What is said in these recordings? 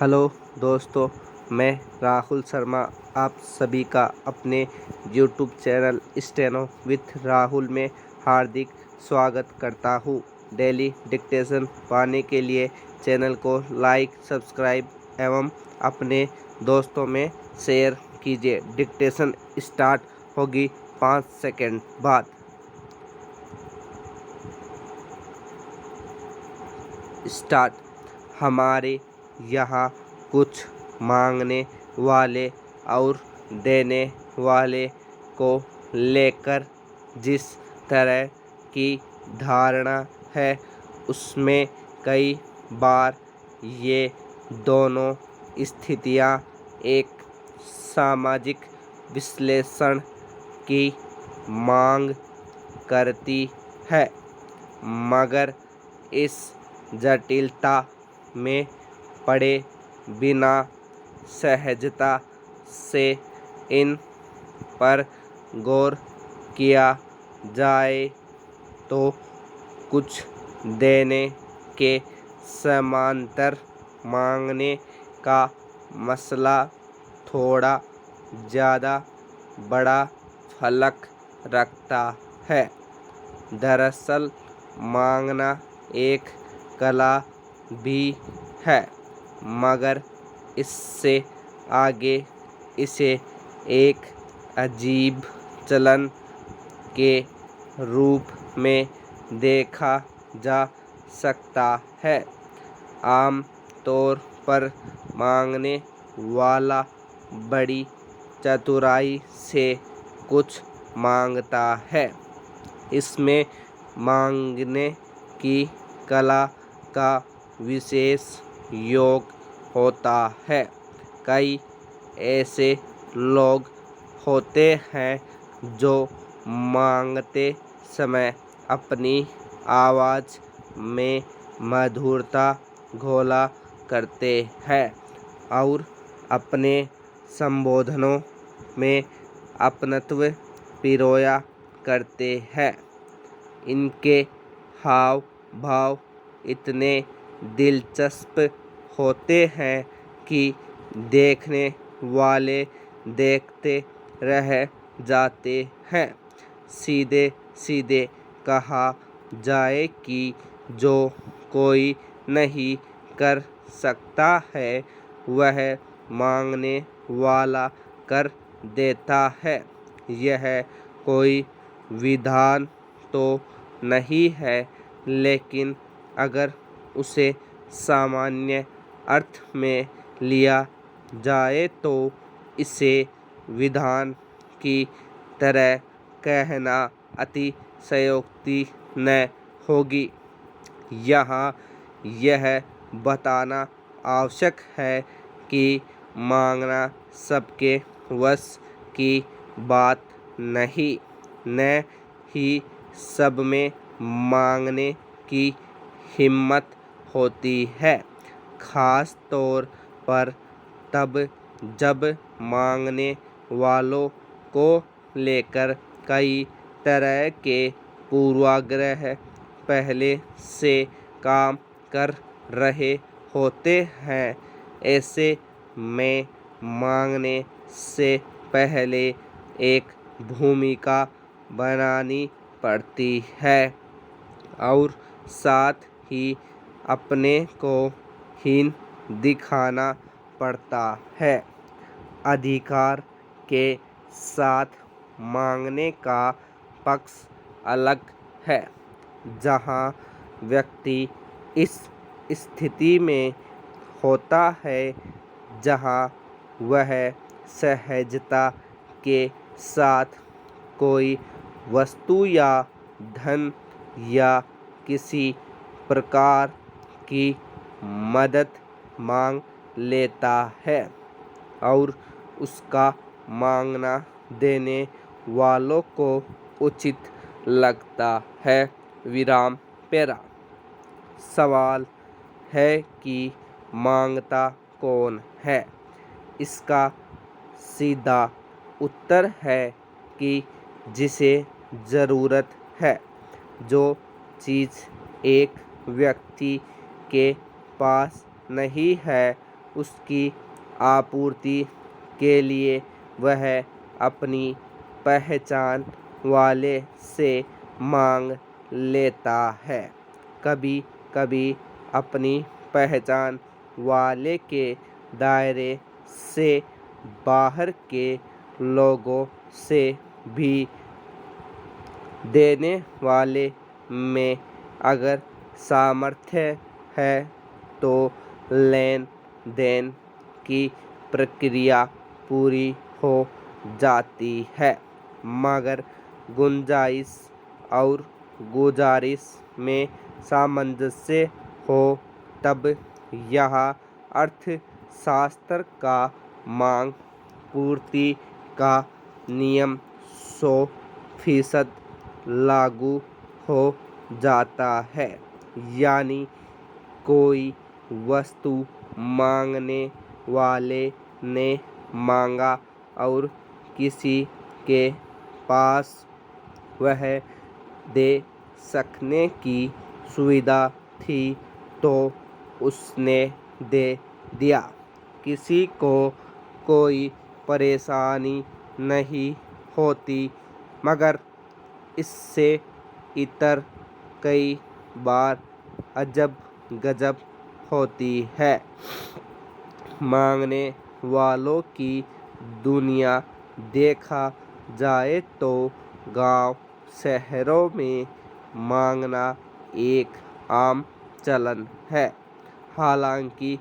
Hello दोस्तों, मैं राहुल शर्मा आप सभी का अपने YouTube channel steno with Rahul में हार्दिक स्वागत करता हूँ। डेली डिक्टेशन पाने के लिए चैनल को लाइक, सब्सक्राइब एवं अपने दोस्तों में शेयर कीजिए। डिक्टेशन स्टार्ट होगी 5 सेकंड बाद। स्टार्ट। हमारे यहाँ कुछ मांगने वाले और देने वाले को लेकर जिस तरह की धारणा है उसमें कई बार ये दोनों स्थितियाँ एक सामाजिक विश्लेषण की मांग करती है, मगर इस जटिलता में पड़े बिना सहजता से इन पर गौर किया जाए तो कुछ देने के समांतर मांगने का मसला थोड़ा ज़्यादा बड़ा फलक रखता है। दरअसल मांगना एक कला भी है, मगर इससे आगे इसे एक अजीब चलन के रूप में देखा जा सकता है। आम तौर पर मांगने वाला बड़ी चतुराई से कुछ मांगता है। इसमें मांगने की कला का विशेष योग होता है। कई ऐसे लोग होते हैं जो मांगते समय अपनी आवाज़ में मधुरता घोला करते हैं और अपने संबोधनों में अपनत्व पिरोया करते हैं। इनके हाव भाव इतने दिलचस्प होते हैं कि देखने वाले देखते रह जाते हैं। सीधे सीधे कहा जाए कि जो कोई नहीं कर सकता है वह मांगने वाला कर देता है। यह कोई विधान तो नहीं है, लेकिन अगर उसे सामान्य अर्थ में लिया जाए तो इसे विधान की तरह कहना अतिशयोक्ति न होगी। यहाँ यह बताना आवश्यक है कि मांगना सबके वश की बात नहीं, न ही सब में मांगने की हिम्मत होती है। खास तौर पर तब जब मांगने वालों को लेकर कई तरह के पूर्वाग्रह पहले से काम कर रहे होते हैं। ऐसे में मांगने से पहले एक भूमिका बनानी पड़ती है और साथ ही अपने को हीन दिखाना पड़ता है। अधिकार के साथ मांगने का पक्ष अलग है, जहाँ व्यक्ति इस स्थिति में होता है जहाँ वह सहजता के साथ कोई वस्तु या धन या किसी प्रकार की मदद मांग लेता है और उसका मांगना देने वालों को उचित लगता है। विराम पेरा। सवाल है कि मांगता कौन है? इसका सीधा उत्तर है कि जिसे ज़रूरत है। जो चीज़ एक व्यक्ति के पास नहीं है उसकी आपूर्ति के लिए वह अपनी पहचान वाले से मांग लेता है। कभी कभी अपनी पहचान वाले के दायरे से बाहर के लोगों से भी देने वाले में अगर सामर्थ्य है तो लेन देन की प्रक्रिया पूरी हो जाती है, मगर गुंजाइश और गुजारिश में सामंजस्य हो तब यह अर्थशास्त्र का मांग पूर्ति का नियम 100% लागू हो जाता है। यानी कोई वस्तु मांगने वाले ने मांगा और किसी के पास वह दे सकने की सुविधा थी तो उसने दे दिया। किसी को कोई परेशानी नहीं होती, मगर इससे इतर कई बार अजब गजब होती है। मांगने वालों की दुनिया देखा जाए तो गांव शहरों में मांगना एक आम चलन है। हालांकि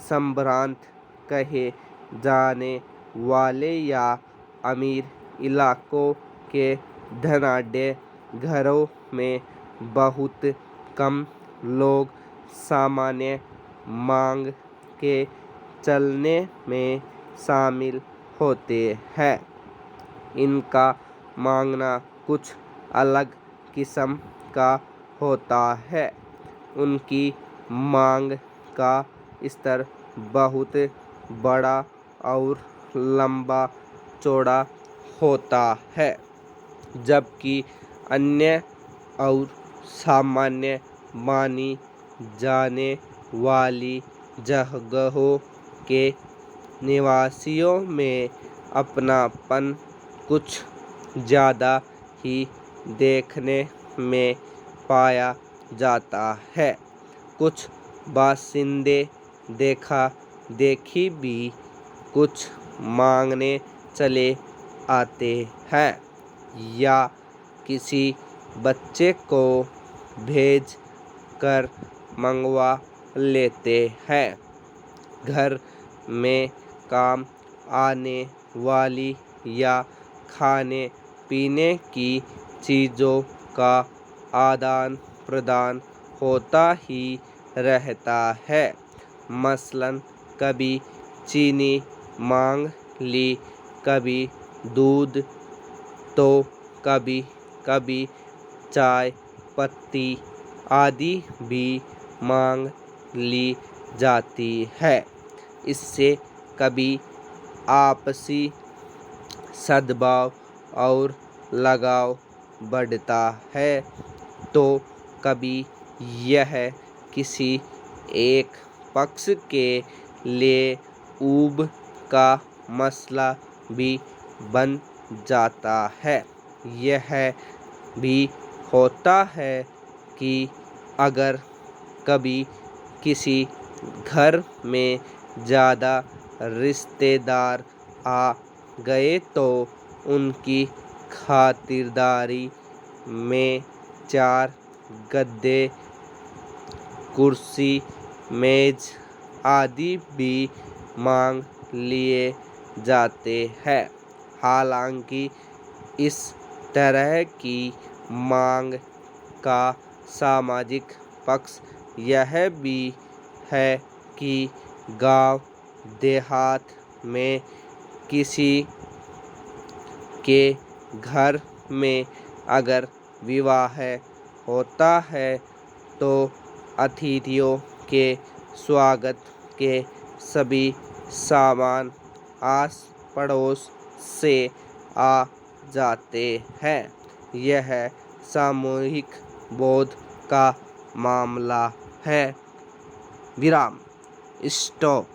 संभ्रांत कहे जाने वाले या अमीर इलाकों के धनाढ्य घरों में बहुत कम लोग सामान्य मांग के चलने में शामिल होते हैं। इनका मांगना कुछ अलग किस्म का होता है। उनकी मांग का स्तर बहुत बड़ा और लंबा चौड़ा होता है, जबकि अन्य और सामान्य मानी जाने वाली जगहों के निवासियों में अपनापन कुछ ज़्यादा ही देखने में पाया जाता है। कुछ बाशिंदे देखा देखी भी कुछ मांगने चले आते हैं या किसी बच्चे को भेज कर मंगवा लेते हैं। घर में काम आने वाली या खाने पीने की चीज़ों का आदान प्रदान होता ही रहता है। मसलन कभी चीनी मांग ली, कभी दूध, तो कभी कभी चाय पत्ती आदि भी मांग ली जाती है। इससे कभी आपसी सद्भाव और लगाव बढ़ता है तो कभी यह किसी एक पक्ष के लिए ऊब का मसला भी बन जाता है। यह भी होता है कि अगर कभी किसी घर में ज़्यादा रिश्तेदार आ गए तो उनकी खातिरदारी में 4 गद्दे, कुर्सी, मेज आदि भी मांग लिए जाते हैं। हालांकि इस तरह की मांग का सामाजिक पक्ष यह भी है कि गांव देहात में किसी के घर में अगर विवाह होता है तो अतिथियों के स्वागत के सभी सामान आस पड़ोस से आ जाते हैं। यह सामूहिक बोध का मामला है। विराम। स्टॉप।